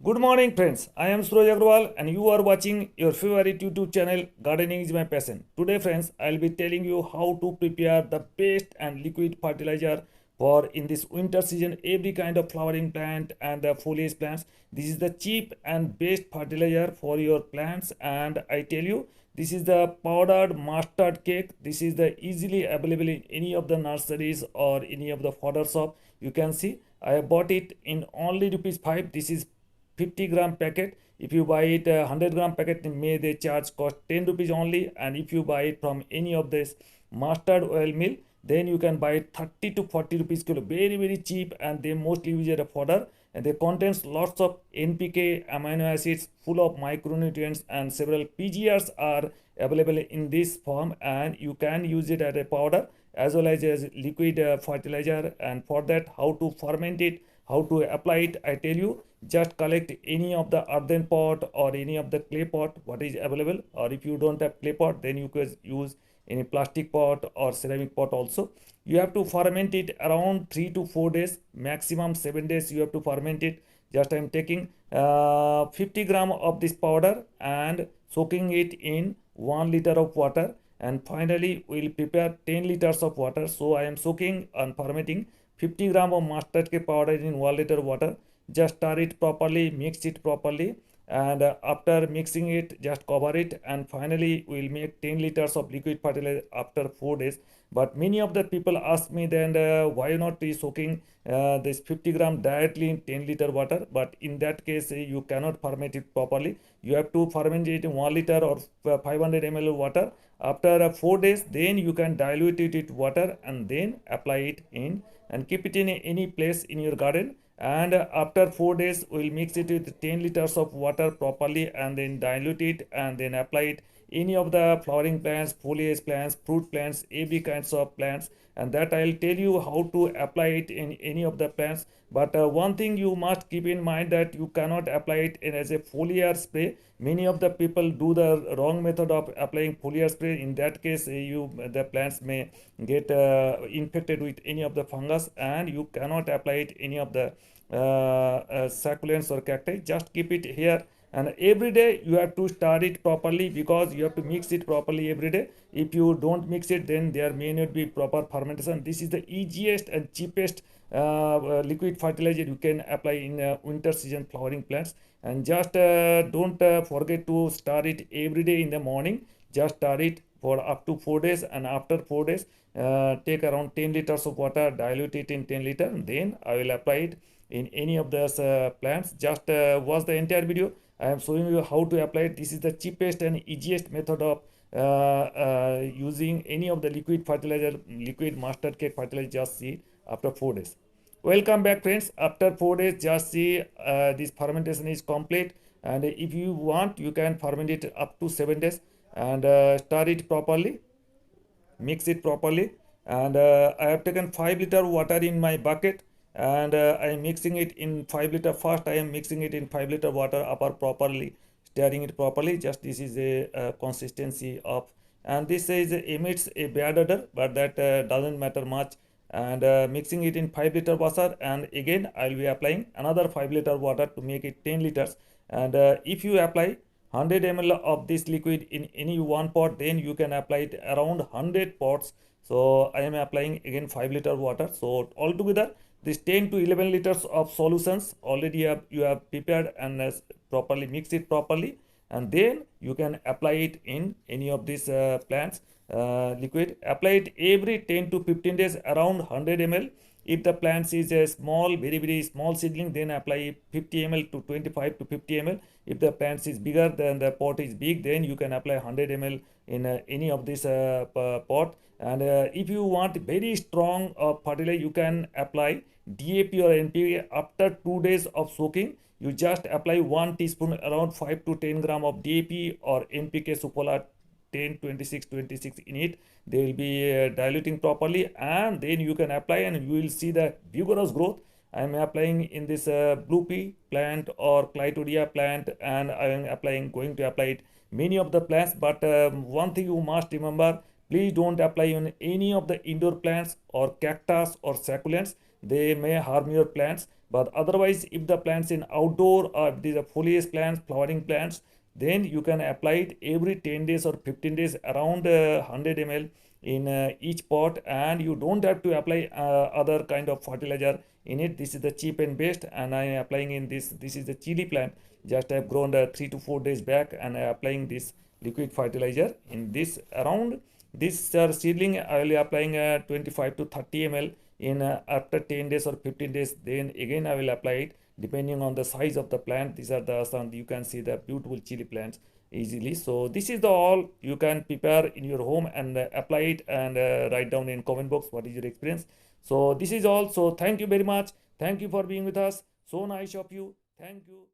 Good morning, friends. I am Suraj Agrawal, and you are watching your favorite YouTube channel, Gardening is My Passion. Today, friends, I'll be telling you how to prepare the best and liquid fertilizer for in this winter season every kind of flowering plant and the foliage plants. This is the cheap and best fertilizer for your plants, and I tell you, this is the powdered mustard cake. This is the easily available in any of the nurseries or any of the fodder shop. You can see I have bought it in only rupees 5. This is 50-gram packet. If you buy it 100-gram packet, may they charge cost 10 rupees only. And if you buy it from any of this mustard oil mill, then you can buy it 30 to 40 rupees kilo. Very cheap, and they mostly use it as fodder. And they contains lots of NPK, amino acids, full of micronutrients, and several PGRs are available in this form. And you can use it as a powder as well as liquid fertilizer. And for that, how to ferment it, how to apply it, I tell you. Just collect any of the earthen pot or any of the clay pot what is available, or if you don't have clay pot, then you can use any plastic pot or ceramic pot also. You have to ferment it around 3 to 4 days, maximum 7 days you have to ferment it. Just I am taking 50 gram of this powder and soaking it in 1 liter of water, and finally we'll prepare 10 liters of water. So I am soaking and fermenting 50 gram of mustard cake powder in 1 liter water. Just stir it properly, mix it properly, and after mixing it, just cover it, and finally we'll make 10 liters of liquid fertilizer after 4 days. But many of the people ask me then why not be soaking this 50 gram directly in 10-liter water. But in that case you cannot ferment it properly. You have to ferment it in 1 liter or 500 ml water. After 4 days, then you can dilute it with water and then apply it in and keep it in any place in your garden. And after 4 days we'll mix it with 10 liters of water properly and then dilute it and then apply it any of the flowering plants, foliage plants, fruit plants, every kinds of plants. And that I'll tell you how to apply it in any of the plants. But one thing you must keep in mind, that you cannot apply it in as a foliar spray. Many of the people do the wrong method of applying foliar spray. In that case the plants may get infected with any of the fungus, and you cannot apply it any of the succulents or cacti. Just keep it here, and every day you have to stir it properly, because you have to mix it properly every day. If you don't mix it, then there may not be proper fermentation. This is the easiest and cheapest liquid fertilizer you can apply in winter season flowering plants. And just don't forget to stir it every day in the morning. Just stir it for up to 4 days, and after 4 days take around 10 liters of water, dilute it in 10 liter, and then I will apply it in any of those plants. Just watch the entire video. I am showing you how to apply it. This is the cheapest and easiest method of using any of the liquid fertilizer, liquid mustard cake fertilizer. Just see after 4 days. Welcome back, friends. After 4 days, just see this fermentation is complete. And if you want, you can ferment it up to 7 days and stir it properly, mix it properly. And I have taken 5 liter water in my bucket, and I am mixing it in 5 liter. First I am mixing it in 5 liter water upper properly, stirring it properly. Just this is a consistency of, and this is emits a bad odor, but that doesn't matter much. And mixing it in 5 liter water, and again I will be applying another 5 liter water to make it 10 liters. And if you apply 100 ml of this liquid in any one pot, then you can apply it around 100 pots. So I am applying again 5 liter water. So altogether this 10 to 11 liters of solutions already you have prepared, and properly mix it properly, and then you can apply it in any of these plants liquid. Apply it every 10 to 15 days around 100 ml. If the plants is a small, very small seedling, then apply 50 ml to 25 to 50 ml. If the plants is bigger, then the pot is big, then you can apply 100 ml in any of this pot. And if you want very strong fertilizer, you can apply DAP or NPK after 2 days of soaking. You just apply 1 teaspoon, around 5 to 10 gram of DAP or NPK Supolar 10 26 26 in it. They will be diluting properly, and then you can apply, and you will see the vigorous growth. I am applying in this blue pea plant or Clitoria plant, and I am going to apply it many of the plants. But one thing you must remember, please don't apply on any of the indoor plants or cactus or succulents. they may harm your plants. But otherwise, if the plants in outdoor or if these are foliage plants, flowering plants, then you can apply it every 10 days or 15 days, around 100 ml in each pot, and you don't have to apply other kind of fertilizer in it. This is the cheap and best, and I am applying in this is the chili plant, just I have grown 3 to 4 days back, and I am applying this liquid fertilizer in this. Around this seedling I will be applying 25 to 30 ml in after 10 days or 15 days, then again I will apply it depending on the size of the plant. These are the some, you can see the beautiful chili plants easily. So this is the all you can prepare in your home and apply it, and write down in comment box what is your experience. So this is all. So thank you very much. Thank you for being with us. So nice of you. Thank you.